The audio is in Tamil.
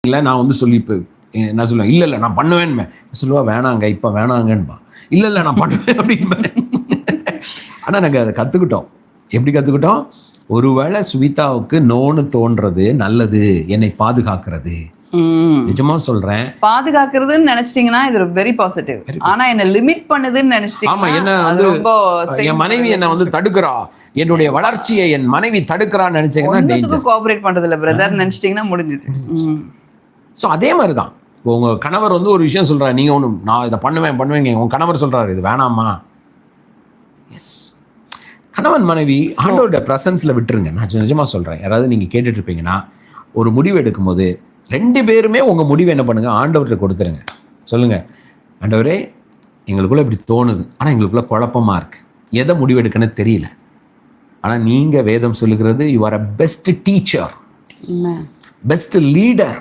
இல்லை நான் வந்து சொல்லி இப்போ நான் சொல்லுவேன் இல்லை நான் பண்ணுவேன்னு சொல்லுவா, வேணாங்க இப்போ வேணாங்கன்பா. இல்லை நான் பண்ணுவேன் அப்படின்பேன். ஆனால் நாங்கள் அதை கற்றுக்கிட்டோம். எப்படி கற்றுக்கிட்டோம்? ஒருவேளை சுவிதாவுக்கு நோன்னு தோன்றது நல்லது, என்னை பாதுகாக்கிறது. நிஜமா சொல்றேன், பாதுகாக்கிறதுன்னு நினைச்சிட்டீங்கன்னா இது வெரி பாசிட்டிவ். ஆனா என்ன லிமிட் பண்ணுதுன்னு நினைச்சிட்டீங்கன்னா என்ன வந்து என் மனைவி என்ன வந்து தடுக்கிறா, என்னுடைய வளர்ச்சியை என் மனைவி தடுக்கிறான்னு நினைச்சீங்கன்னா டேஞ்சர். கோஆபரேட் பண்றது இல்ல பிரதர் நினைச்சிட்டீங்கன்னா முடிஞ்சிச்சு. ஸோ அதே மாதிரி தான் உங்க கணவர் வந்து ஒரு விஷயம் சொல்றாரு, நீங்க ஒன்று நான் இதை பண்ணுவேன் உங்க கணவர் சொல்றாரு இது வேணாமா. எஸ், கணவன் மனைவி ஆண்டோட பிரசன்ஸ்ல விட்டுருங்க. நான் நிஜமா சொல்றேன், யாராவது நீங்க கேட்டுட்டு இருப்பீங்கன்னா ஒரு முடிவு எடுக்கும் போது 2 பேருமே உங்க முடிவு என்ன பண்ணுங்க, ஆண்டவர்கிட்ட கொடுத்துருங்க. சொல்லுங்க, ஆண்டவரே எங்களுக்குள்ள இப்படி தோணுது, ஆனா எங்களுக்குள்ள குழப்பமா இருக்கு, எதை முடிவு எடுக்கணும்னு தெரியல. ஆனா நீங்க வேதம் சொல்லுகிறது you are a best teacher, best leader.